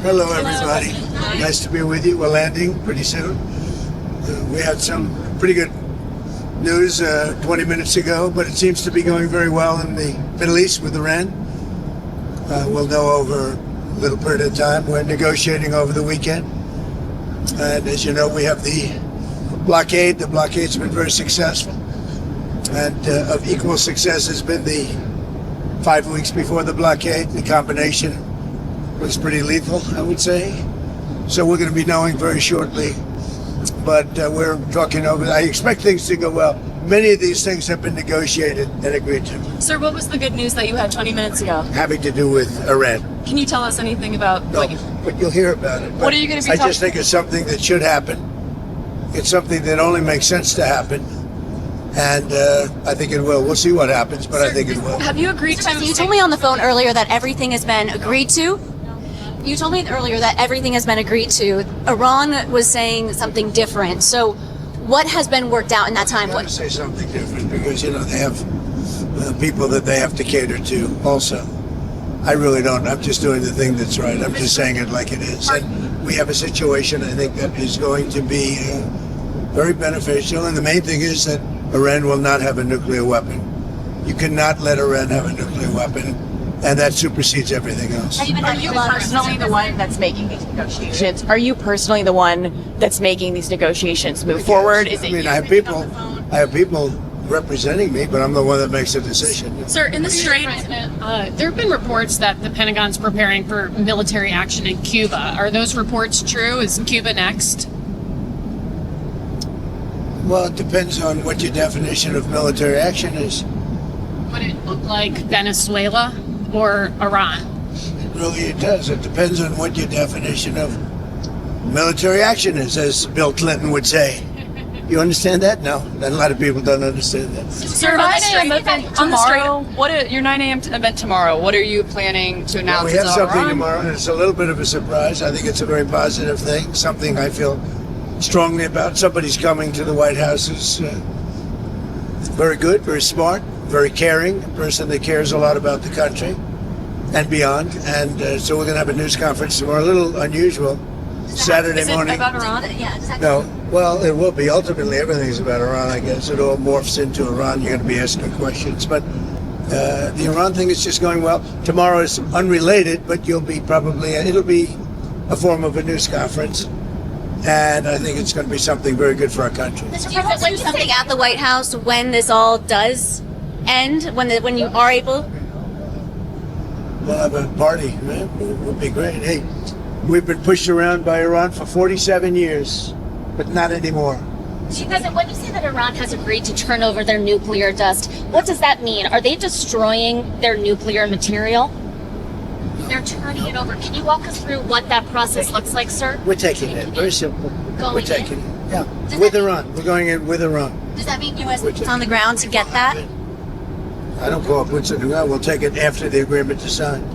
Hello, everybody. Nice to be with you. We're landing pretty soon. We had some pretty good news 20 minutes ago, but it seems to be going very well in the Middle East with Iran. We'll know over a little period of time. We're negotiating over the weekend. And as you know, we have the blockade. The blockade's been very successful. And of equal success has been the 5 weeks before the blockade. The combination was pretty lethal, I would say. So we're going to be knowing very shortly. But we're talking over. I expect things to go well. Many of these things have been negotiated and agreed to. Sir, what was the good news that you had 20 minutes ago? Having to do with Iran. Can you tell us anything about but you'll hear about it. What are you going to be I just think it's something that should happen. It's something that only makes sense to happen. And I think it will. We'll see what happens, but I think it will. Have you agreed to... You told me on the phone earlier that everything has been agreed to. You told me earlier that everything has been agreed to. Iran was saying something different. So what has been worked out in that time? I want to say something different because, you know, they have people that they have to cater to also. I really don't. I'm just doing the thing that's right. I'm just saying it like it is. And we have a situation, I think, that is going to be very beneficial. And the main thing is that Iran will not have a nuclear weapon. You cannot let Iran have a nuclear weapon. And that supersedes everything else. Are you personally the one that's making these negotiations? Are you personally the one that's making these negotiations move forward? I have people representing me, but I'm the one that makes the decision. Sir, in the Strait, there have been reports that the Pentagon's preparing for military action in Cuba. Are those reports true? Is Cuba next? Well, it depends on what your definition of military action is. Would it look like Venezuela or Iran? It does. It depends on what your definition of military action is, as Bill Clinton would say. You understand that? No, a lot of people don't understand that. Sir, 9 a.m. event tomorrow. Your 9 a.m. event tomorrow? What are you planning to announce? We have something tomorrow, and it's a little bit of a surprise. I think it's a very positive thing, something I feel strongly about. Somebody's coming to the White House who's very good, very smart, very caring, a person that cares a lot about the country and beyond. And so we're going to have a news conference tomorrow, a little unusual. Saturday morning. Is it about Iran? Yeah, exactly. No. Well, it will be. Ultimately, everything's about Iran, I guess. It all morphs into Iran. You're going to be asking questions. But the Iran thing is just going well. Tomorrow is unrelated, but it'll be a form of a news conference. And I think it's going to be something very good for our country. Do you feel like something at the White House when this all does end, when you are able? We'll have a party, man. It would be great. Hey, we've been pushed around by Iran for 47 years, but not anymore. President, when you say that Iran has agreed to turn over their nuclear dust, what does that mean? Are they destroying their nuclear material? They're turning it over. Can you walk us through what that process looks like, sir? We're taking it. Very simple. We're taking it. Yeah. With Iran. We're going in with Iran. Does that mean U.S. boots on the ground to get that? I don't call it boots on the ground. We'll take it after the agreement is signed.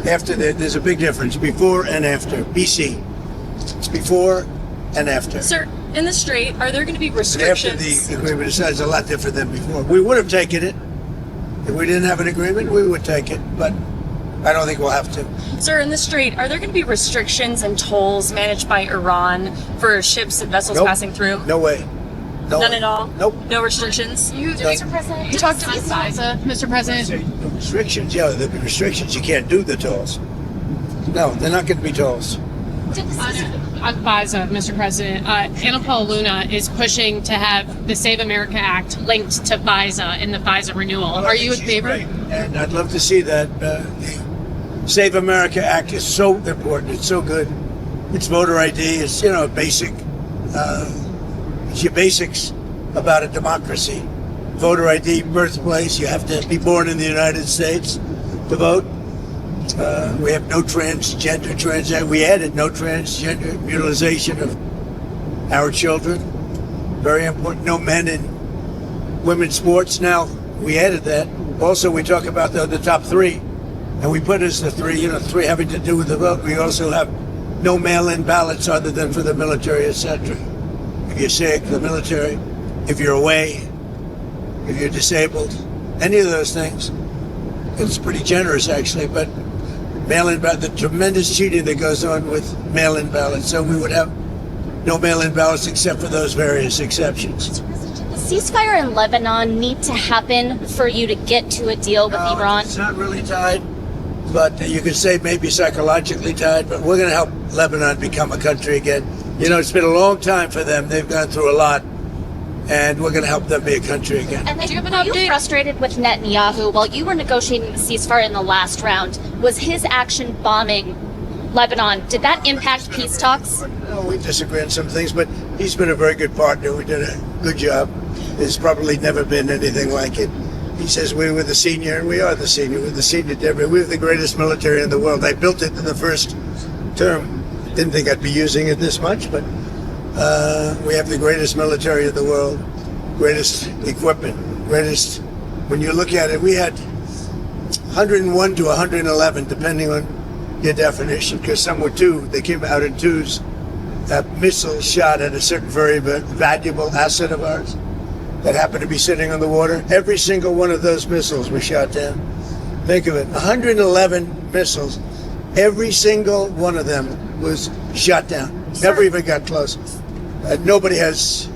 There's a big difference. Before and after. BC. It's before and after. Sir, in the Strait, are there going to be restrictions? After the agreement is signed, it's a lot different than before. We would have taken it. If we didn't have an agreement, we would take it. But I don't think we'll have to. Sir, in the Strait, are there going to be restrictions and tolls managed by Iran for ships and vessels passing through? No way. None at all? Nope. No restrictions? Mr. President, You talked to FISA, Mr. President. Restrictions, yeah, there'll be restrictions. You can't do the tolls. No, they're not going to be tolls. On FISA, Mr. President, Anna Paula Luna is pushing to have the Save America Act linked to FISA in the FISA renewal. Are you in favor? Great. And I'd love to see that. The Save America Act is so important. It's so good. It's voter ID. It's, basic. It's your basics about a democracy. Voter ID, birthplace. You have to be born in the United States to vote. We have no transgender. We added no transgender mutilization of our children. Very important. No men in women's sports. Now, we added that. Also, we talk about the top three. And we put as the three having to do with the vote. We also have no mail-in ballots other than for the military, etc. If you're sick, the military. If you're away, if you're disabled, any of those things. It's pretty generous, actually, but mail-in ballot, the tremendous cheating that goes on with mail-in ballots. So we would have no mail-in ballots except for those various exceptions. The ceasefire in Lebanon need to happen for you to get to a deal with Iran? It's not really tied, but you could say maybe psychologically tied, but we're going to help Lebanon become a country again. You know, it's been a long time for them. They've gone through a lot, and we're going to help them be a country again. And then, were you frustrated with Netanyahu while you were negotiating the ceasefire in the last round? Was his action bombing Lebanon, did that impact peace talks? No, we disagree on some things, but he's been a very good partner. We did a good job. There's probably never been anything like it. He says we were the senior, and we are the senior. We're the senior Deborah. We're the greatest military in the world. I built it in the first term. Didn't think I'd be using it this much, but we have the greatest military in the world, greatest equipment, greatest. When you look at it, we had 101 to 111, depending on your definition, because some were two. They came out in twos. Missiles shot at a certain very valuable asset of ours that happened to be sitting on the water. Every single one of those missiles was shot down. Think of it, 111 missiles. Every single one of them was shot down. Never even got close. Nobody has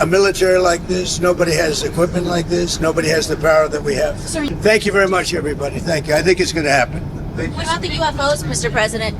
a military like this. Nobody has equipment like this. Nobody has the power that we have. Thank you very much, everybody. Thank you. I think it's going to happen. What about the UFOs, Mr. President?